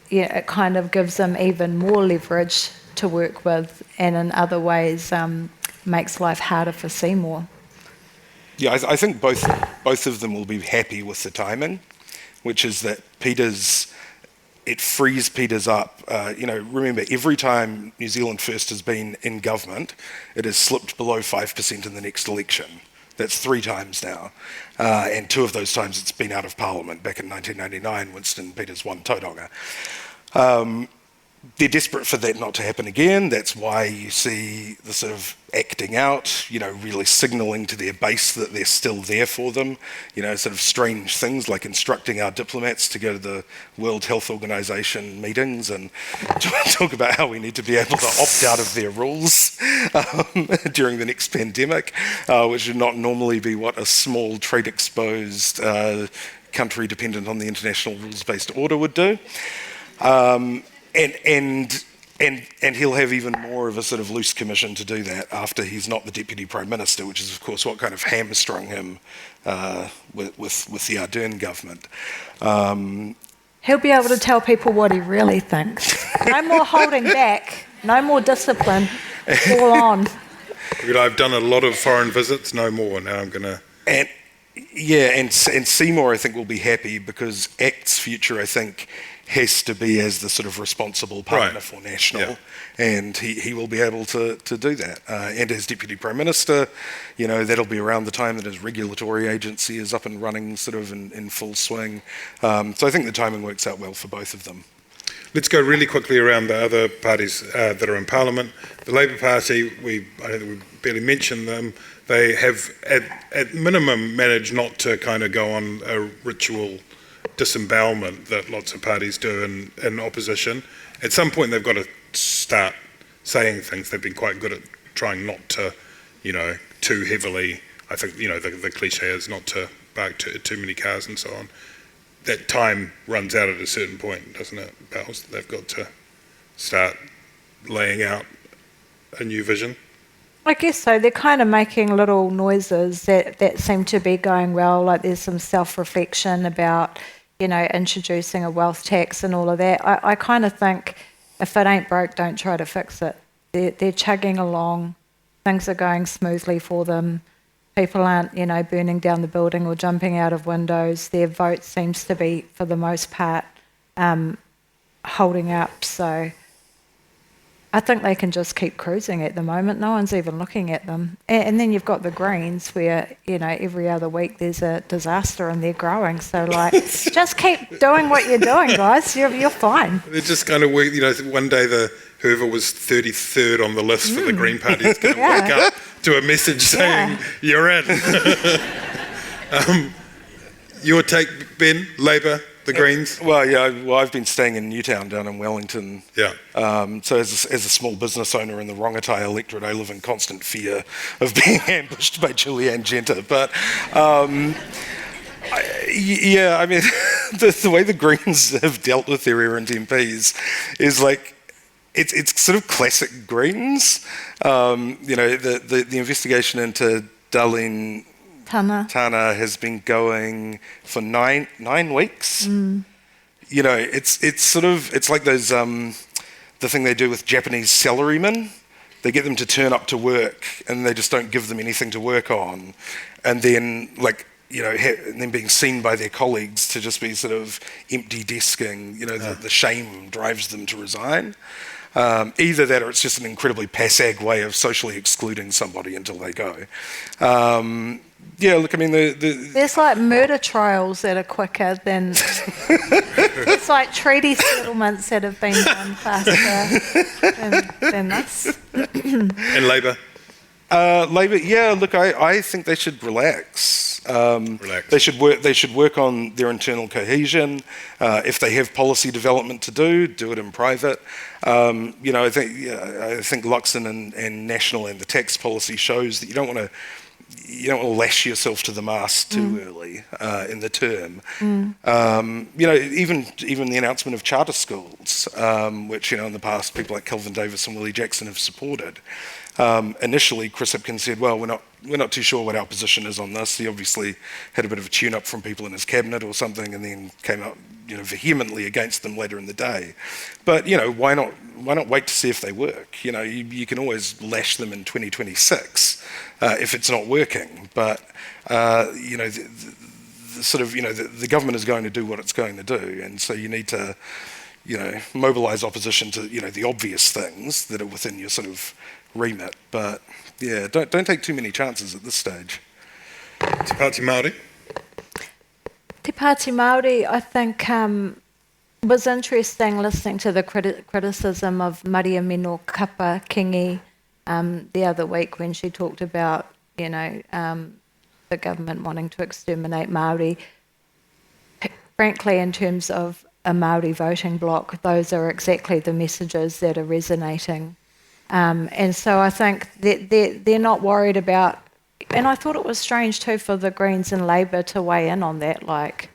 it kind of gives him even more leverage to work with, and in other ways makes life harder for Seymour.
Yeah, I think both of them will be happy with the timing, which is that it frees Peters up. Remember, every time New Zealand First has been in government, it has slipped below 5% in the next election. That's 3 times now. And 2 of those times it's been out of Parliament. Back in 1999, Winston Peters won Tauranga. They're desperate for that not to happen again. That's why you see the sort of acting out, really signalling to their base that they're still there for them. Sort of strange things like instructing our diplomats to go to the World Health Organization meetings and talk about how we need to be able to opt out of their rules during the next pandemic, which would not normally be what a small trade-exposed country dependent on the international rules-based order would do. And he'll have even more of a sort of loose commission to do that after he's not the Deputy Prime Minister, which is, of course, what kind of hamstrung him with the Ardern government.
He'll be able to tell people what he really thinks. No more holding back, no more discipline, all on.
I've done a lot of foreign visits, no more. Now I'm going to...
And Seymour, I think, will be happy because ACT's future, I think, has to be as the sort of responsible partner for National, and he will be able to do that. And as Deputy Prime Minister, that'll be around the time that his regulatory agency is up and running sort of in full swing. So I think the timing works out well for both of them.
Let's go really quickly around the other parties that are in Parliament. The Labour Party, I don't think we barely mentioned them. They have, at minimum, managed not to kind of go on a ritual disembowelment that lots of parties do in opposition. At some point, they've got to start saying things. They've been quite good at trying not to, too heavily. I think, the cliche is not to bark too many cars and so on. That time runs out at a certain point, doesn't it, Bells? They've got to start laying out a new vision.
I guess so. They're kind of making little noises that seem to be going well, like there's some self-reflection about, introducing a wealth tax and all of that. I kind of think if it ain't broke, don't try to fix it. They're chugging along. Things are going smoothly for them. People aren't, burning down the building or jumping out of windows. Their vote seems to be, for the most part, holding up. So I think they can just keep cruising at the moment. No one's even looking at them. And then you've got the Greens where, every other week there's a disaster and they're growing. So, just keep doing what you're doing, guys. You're fine.
They're just kind of, one day whoever was 33rd on the list for the Green Party is going to wake up to a message saying, you're in. Your take, Ben, Labour, the Greens?
I've been staying in Newtown down in Wellington.
Yeah.
So as a small business owner in the Rongotai electorate, I live in constant fear of being ambushed by Julianne Genter. But the way the Greens have dealt with their errant MPs is it's sort of classic Greens. The investigation into Darlene Tana has been going for nine weeks. It's like those the thing they do with Japanese salarymen. They get them to turn up to work and they just don't give them anything to work on, and then and then being seen by their colleagues to just be sort of empty desking. The shame drives them to resign. Either that or it's just an incredibly passag way of socially excluding somebody until they go.
There's murder trials that are quicker than... It's like treaty settlements that have been done faster than this.
And Labour?
Labour, look, I think they should relax. They should work on their internal cohesion. If they have policy development to do it in private. I think Luxon and National and the tax policy shows that you don't want to lash yourself to the mast too early in the term. Even the announcement of charter schools, which in the past people like Kelvin Davis and Willie Jackson have supported. Initially, Chris Luxon said, "Well, we're not too sure what our position is on this." He obviously had a bit of a tune-up from people in his cabinet or something, and then came out, vehemently against them later in the day. But why not wait to see if they work? You can always lash them in 2026 if it's not working. But the government is going to do what it's going to do, and so you need to mobilise opposition to the obvious things that are within your sort of remit, but don't take too many chances at this stage.
Te Pāti Māori?
Te Pāti Māori, I think, was interesting listening to the criticism of Maria Mino Kapa Kingi the other week when she talked about, the government wanting to exterminate Māori. Frankly, in terms of a Māori voting bloc, those are exactly the messages that are resonating. And so I think they're not worried about, and I thought it was strange too for the Greens and Labour to weigh in on that. Like,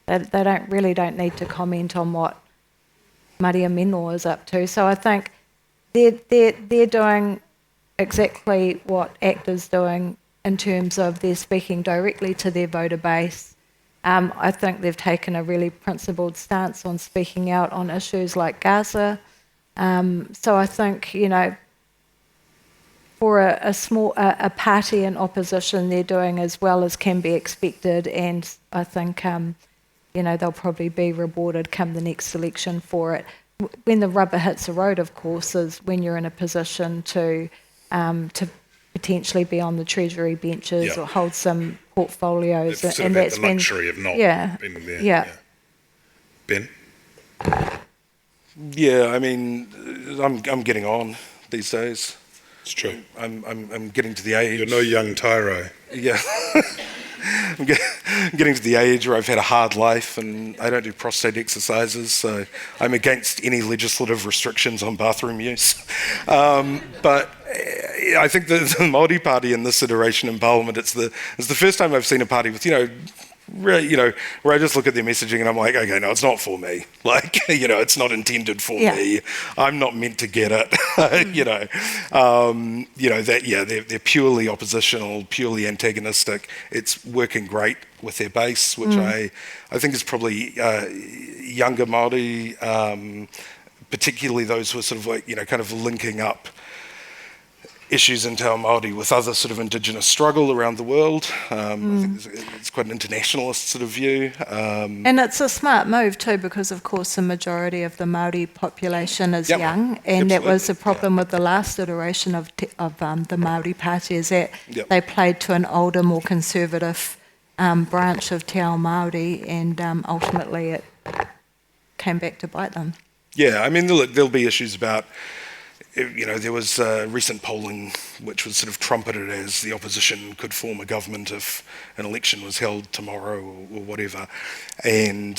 they don't need to comment on what Maria Mino is up to. So I think they're doing exactly what ACT is doing in terms of they're speaking directly to their voter base. I think they've taken a really principled stance on speaking out on issues like Gaza. So I think, for a party in opposition, they're doing as well as can be expected, and I think, they'll probably be rewarded come the next election for it. When the rubber hits the road, of course, is when you're in a position to potentially be on the Treasury benches or hold some portfolios.
They've and that's the luxury of not being there.
Yeah.
Ben?
Yeah, I mean, I'm getting on these days.
It's true.
I'm getting to the age.
You're no young Tyro.
Yeah. I'm getting to the age where I've had a hard life and I don't do prostate exercises, so I'm against any legislative restrictions on bathroom use. But I think the Māori Party in this iteration in Parliament, it's the first time I've seen a party with, really, where I just look at their messaging and I'm like, okay, no, it's not for me. Like, it's not intended for me. I'm not meant to get it. They're purely oppositional, purely antagonistic. It's working great with their base, which I think is probably younger Māori, particularly those who are sort of like, kind of linking up issues in Te Ao Māori with other sort of Indigenous struggle around the world. I think it's quite an internationalist sort of view.
And it's a smart move too, because of course the majority of the Māori population is young, and that was the problem with the last iteration of the Māori Party, is that they played to an older, more conservative branch of Te Ao Māori, and ultimately it came back to bite them.
Yeah, I mean, there'll be issues about, there was recent polling which was sort of trumpeted as the opposition could form a government if an election was held tomorrow or whatever. And,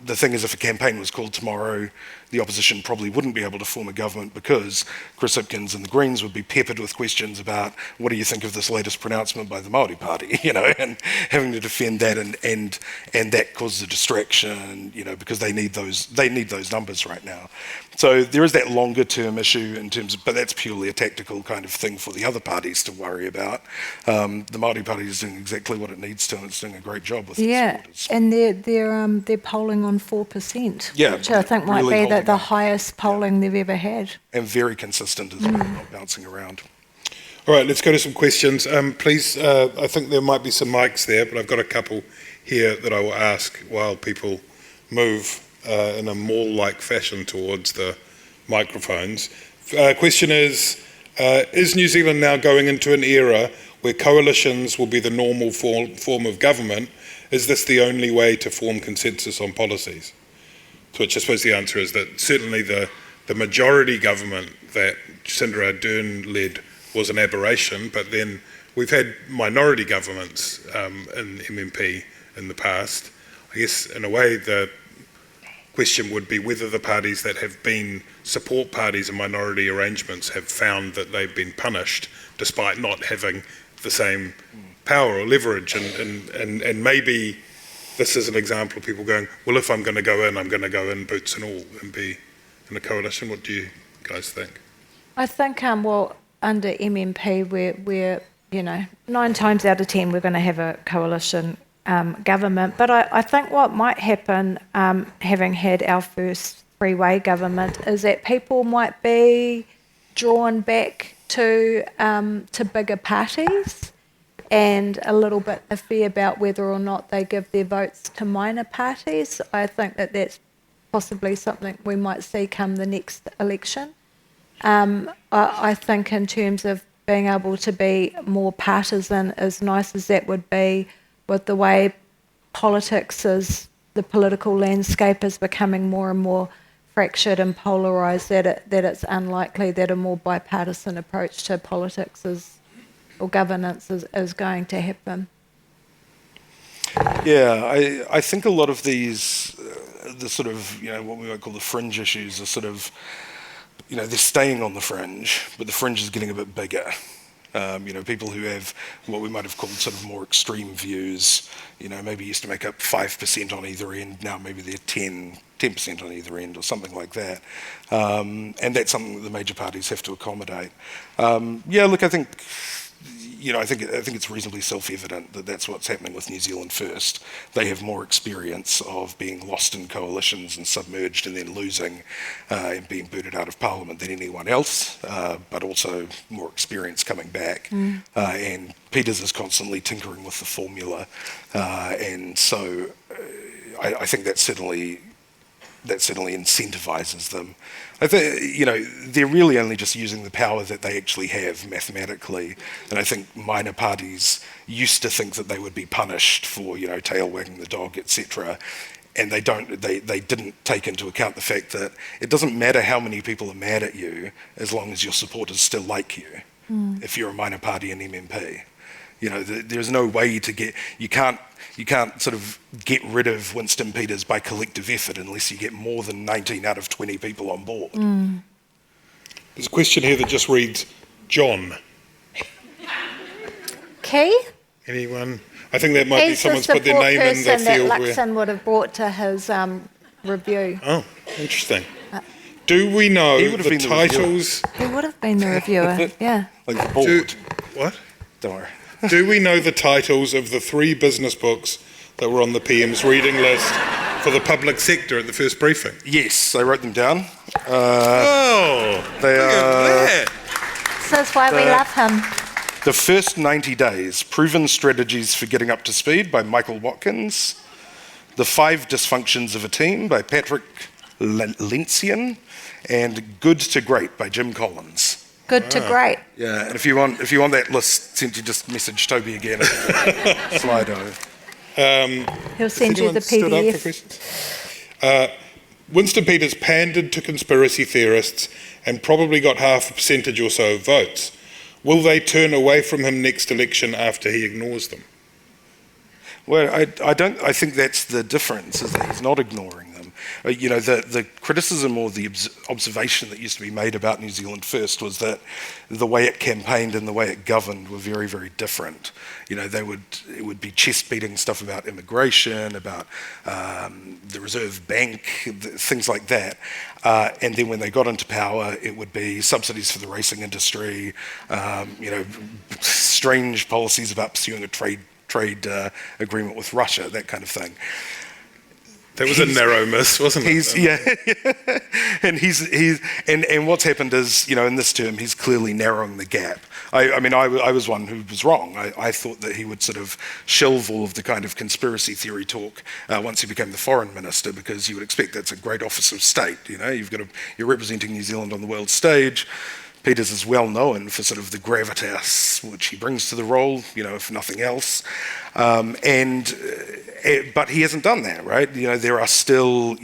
the thing is, if a campaign was called tomorrow, the opposition probably wouldn't be able to form a government because Chris Luxon and the Greens would be peppered with questions about what do you think of this latest pronouncement by the Māori Party, and having to defend that and that causes a distraction, because they need those numbers right now. So there is that longer term issue in terms of, but that's purely a tactical kind of thing for the other parties to worry about. The Māori Party is doing exactly what it needs to, and it's doing a great job with its supporters.
And they're polling on 4%, which I think might really be the highest polling they've ever had.
And very consistent as well, not bouncing around.
All right, let's go to some questions. Please, I think there might be some mics there, but I've got a couple here that I will ask while people move in a mall-like fashion towards the microphones. Question is New Zealand now going into an era where coalitions will be the normal form of government? Is this the only way to form consensus on policies? To which I suppose the answer is that certainly the the majority government that Jacinda Ardern led was an aberration, but then we've had minority governments in MMP in the past. I guess in a way the question would be whether the parties that have been support parties in minority arrangements have found that they've been punished despite not having the same power or leverage, and maybe this is an example of people going, well, if I'm going to go in, I'm going to go in boots and all and be in a coalition. What do you guys think?
I think, well, under MMP, we're 9 times out of 10 we're going to have a coalition government. But I think what might happen, having had our first three-way government, is that people might be drawn back to bigger parties and a little bit iffy about whether or not they give their votes to minor parties. I think that that's possibly something we might see come the next election. I think in terms of being able to be more partisan, as nice as that would be, with the way politics is, the political landscape is becoming more and more fractured and polarised, that it's unlikely that a more bipartisan approach to politics or governance is going to happen.
Yeah, I think a lot of these, the sort of, what we might call the fringe issues are sort of, they're staying on the fringe, but the fringe is getting a bit bigger. People who have what we might have called sort of more extreme views, maybe used to make up 5% on either end, now maybe they're 10% on either end or something like that. And that's something that the major parties have to accommodate. I think it's reasonably self-evident that that's what's happening with New Zealand First. They have more experience of being lost in coalitions and submerged and then losing and being booted out of Parliament than anyone else, but also more experience coming back. And Peters is constantly tinkering with the formula, and so I think that certainly incentivises them. I think, they're really only just using the power that they actually have mathematically, and I think minor parties used to think that they would be punished for, tail wagging the dog, etc. And they didn't take into account the fact that it doesn't matter how many people are mad at you as long as your supporters still like you, if you're a minor party in MMP. There's no way to get, you can't sort of get rid of Winston Peters by collective effort unless you get more than 19 out of 20 people on board.
There's a question here that just reads, John.
Key?
Anyone? I think that might be someone's put their name in the field
that
where...
Luxon would have brought to his review.
Oh, interesting. Do we know the titles...
He would have been the reviewer, yeah.
Like the board.
What?
Don't worry.
Do we know the titles of the 3 business books that were on the PM's reading list for the public sector at the first briefing?
Yes, I wrote them down.
They are...
This is why we love him.
The First 90 Days, Proven Strategies for Getting Up to Speed by Michael Watkins. The 5 Dysfunctions of a Team by Patrick Lencian. And Good to Great by Jim Collins.
Good to great.
Yeah, and if you want that list, you just message Toby again at Slido.
He'll send you the PDF.
Winston Peters pandered to conspiracy theorists and probably got half a percentage or so of votes. Will they turn away from him next election after he ignores them?
Well, I think that's the difference, is that he's not ignoring them. The criticism or the observation that used to be made about New Zealand First was that the way it campaigned and the way it governed were very, very different. It would be chest-beating stuff about immigration, about the Reserve Bank, things like that. And then when they got into power, it would be subsidies for the racing industry, strange policies about pursuing a trade agreement with Russia, that kind of thing.
That was a narrow miss, wasn't it? And what's happened is, in this term, he's clearly narrowing the gap.
I was one who was wrong. I thought that he would sort of shelve all of the kind of conspiracy theory talk once he became the foreign minister, because you would expect that's a great office of state. You're representing New Zealand on the world stage. Peters is well known for sort of the gravitas which he brings to the role, if nothing else. But he hasn't done that, right? There are still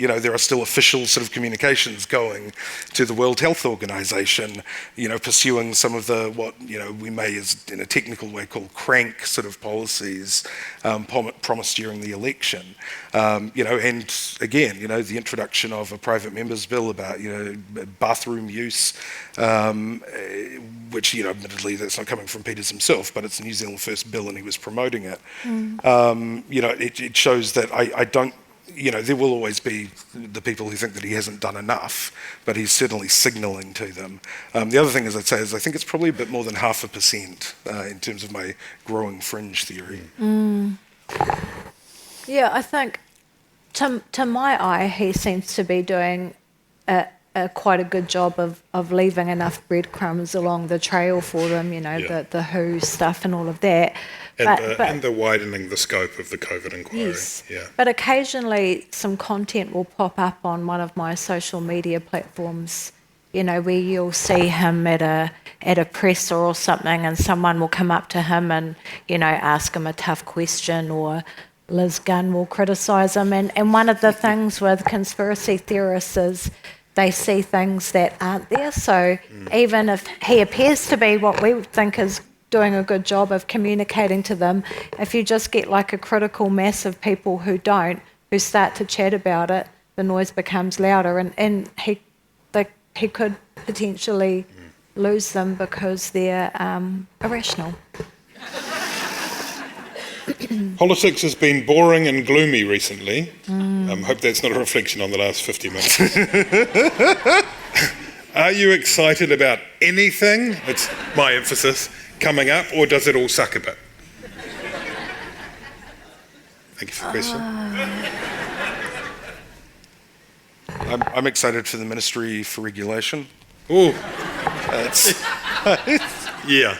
official sort of communications going to the World Health Organization, pursuing some of the what we may, as in a technical way, call crank sort of policies promised during the election. And again, the introduction of a private member's bill about bathroom use, which admittedly that's not coming from Peters himself, but it's a New Zealand first bill, and he was promoting it. It shows that I don't. There will always be the people who think that he hasn't done enough, but he's certainly signalling to them. The other thing, as I'd say, is I think it's probably a bit more than 0.5% in terms of my growing fringe theory.
Yeah, I think to my eye, he seems to be doing quite a good job of leaving enough breadcrumbs along the trail for them, the WHO stuff and all of that.
And the widening the scope of the COVID inquiry.
Yes, but occasionally some content will pop up on one of my social media platforms, where you'll see him at a presser or something, and someone will come up to him and, ask him a tough question, or Liz Gunn will criticise him. And one of the things with conspiracy theorists is they see things that aren't there. So even if he appears to be what we think is doing a good job of communicating to them, if you just get like a critical mass of people who start to chat about it, the noise becomes louder, and he could potentially lose them because they're irrational.
Politics has been boring and gloomy recently. Hope that's not a reflection on the last 50 minutes. Are you excited about anything? It's my emphasis. Coming up, or does it all suck a bit? Thank you for the question.
I'm excited for the Ministry for Regulation.
Oh,
yeah.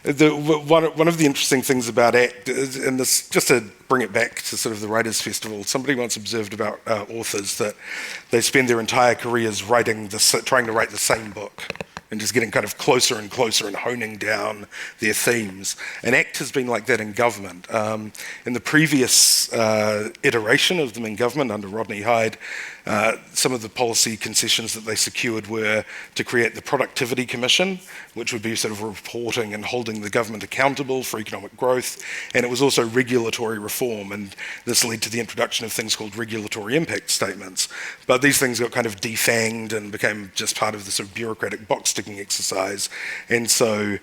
One of the interesting things about ACT is, and this, just to bring it back to sort of the Writers Festival, somebody once observed about authors that they spend their entire careers trying to write the same book, and just getting kind of closer and closer and honing down their themes. And ACT has been like that in government. In the previous iteration of them in government under Rodney Hyde, some of the policy concessions that they secured were to create the Productivity Commission, which would be sort of reporting and holding the government accountable for economic growth. And it was also regulatory reform, and this led to the introduction of things called regulatory impact statements. But these things got kind of defanged and became just part of the sort of bureaucratic box-ticking exercise. And so,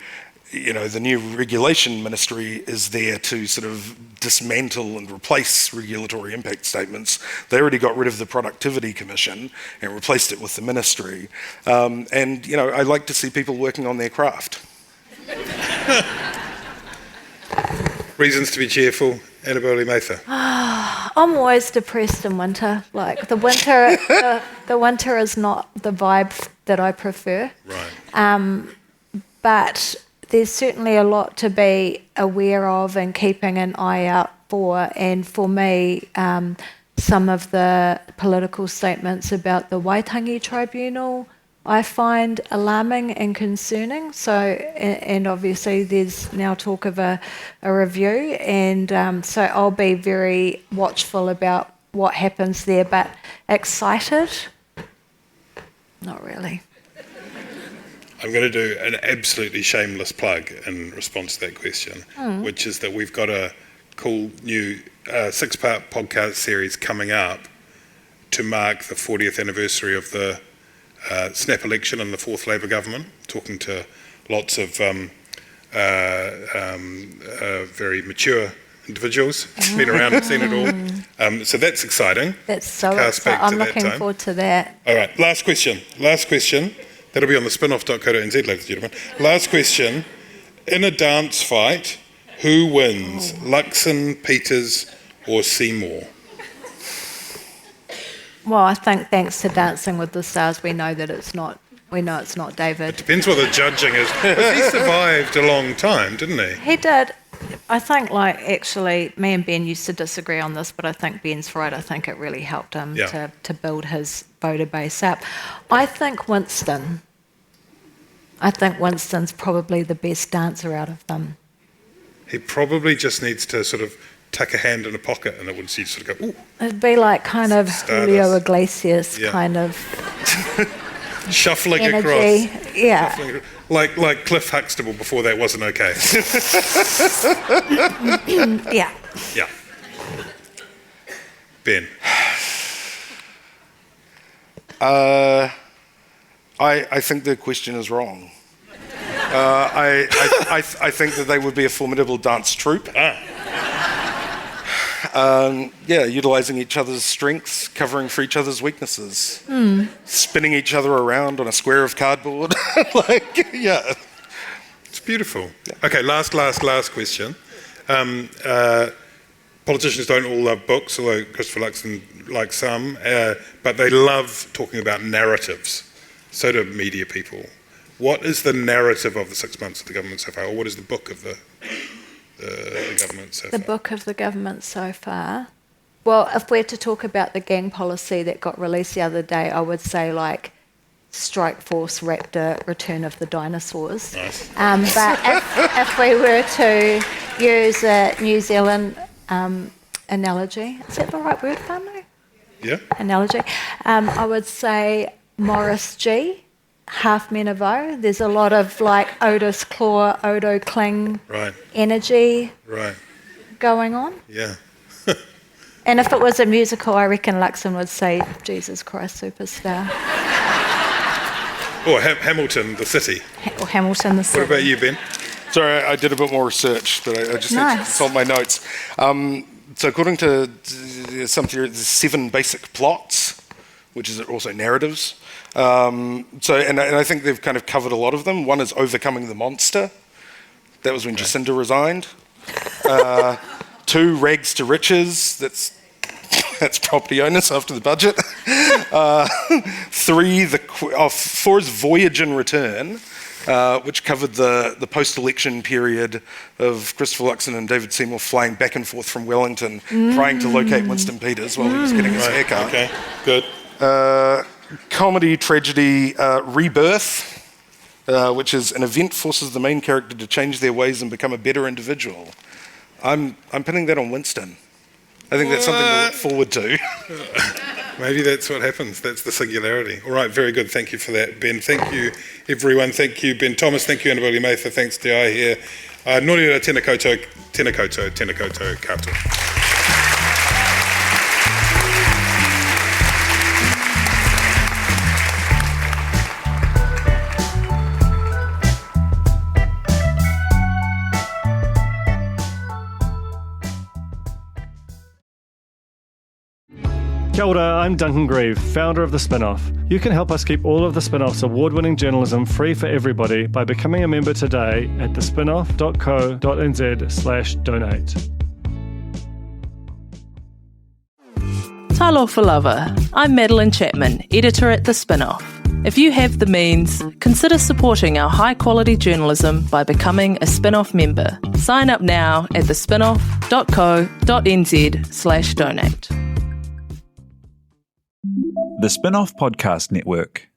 the new regulation ministry is there to sort of dismantle and replace regulatory impact statements. They already got rid of the Productivity Commission and replaced it with the ministry. I like to see people working on their craft.
Reasons to be cheerful, Annabelle Lee-Mather.
I'm always depressed in winter. Like the winter is not the vibe that I prefer.
Right.
But there's certainly a lot to be aware of and keeping an eye out for. And for me, some of the political statements about the Waitangi Tribunal I find alarming and concerning. So, and obviously there's now talk of a review, and so I'll be very watchful about what happens there, but excited? Not really.
I'm going to do an absolutely shameless plug in response to that question, which is that we've got a cool new 6-part podcast series coming up to mark the 40th anniversary of the snap election and the fourth Labour government, talking to lots of very mature individuals, been around and seen it all. So that's exciting.
That's so exciting. I'm looking forward to that.
All right, last question. That'll be on the spinoff.co.nz, ladies and gentlemen. Last question. In a dance fight, who wins? Luxon, Peters, or Seymour?
Well, I think thanks to Dancing with the Stars, we know it's not David.
It depends what the judging is. But he survived a long time, didn't he?
He did,
I think, actually, me and Ben used to disagree on this, but I think Ben's right. I think it really helped him to build his voter base up. I think Winston's probably the best dancer out of them.
He probably just needs to sort of tuck a hand in a pocket and it would sort of go, ooh.
It'd be like kind of Julio Iglesias kind of
shuffling
energy.
Across.
Yeah.
Shuffling, like Cliff Huxtable before that wasn't okay.
Yeah.
Yeah. Ben.
I think the question is wrong. I think that they would be a formidable dance troupe. Utilising each other's strengths, covering for each other's weaknesses, spinning each other around on a square of cardboard.
It's beautiful. Yeah. Okay, last question. Politicians don't all love books, although Christopher Luxon likes some, but they love talking about narratives. So do media people. What is the narrative of the 6 months of the government so far, or what is the book of the government so far?
The book of the government so far? Well, if we're to talk about the gang policy that got released the other day, I would say Strike Force, Raptor, Return of the Dinosaurs.
Nice.
But if we were to use a New Zealand analogy, is that the right word, Whānau?
Yeah.
Analogy. I would say Morris G, Half Men of O. There's a lot of Otis Claw, Odo Kling energy going on.
Yeah.
And if it was a musical, I reckon Luxon would say Jesus Christ Superstar.
Or Hamilton, the city.
Or Hamilton, the city.
What about you, Ben?
Sorry, I did a bit more research, but I just need to consult my notes. So according to some theory, there's 7 basic plots, which is also narratives. And I think they've kind of covered a lot of them. One is overcoming the monster. That was when Jacinda resigned. 2, rags to riches. That's property owners after the budget. 3, 4 is voyage and return, which covered the post-election period of Christopher Luxon and David Seymour flying back and forth from Wellington, trying to locate Winston Peters while he was getting his haircut.
Okay, good.
Comedy, tragedy, rebirth, which is an event forces the main character to change their ways and become a better individual. I'm pinning that on Winston. I think that's something to look forward to.
Maybe that's what happens. That's the singularity. All right, very good. Thank you for that, Ben. Thank you, everyone. Thank you, Ben Thomas. Thank you, Annabelle Lee-Mather. Thanks, Di here. Nō reira, tēnā koutou, katoa.
Kia ora, I'm Duncan Grieve, founder of The Spinoff. You can help us keep all of The Spinoff's award-winning journalism free for everybody by becoming a member today at thespinoff.co.nz/donate.
Talofa lava. I'm Madeline Chapman, editor at The Spinoff. If you have the means, consider supporting our high-quality journalism by becoming a Spinoff member. Sign up now at thespinoff.co.nz/donate.
The Spinoff Podcast Network.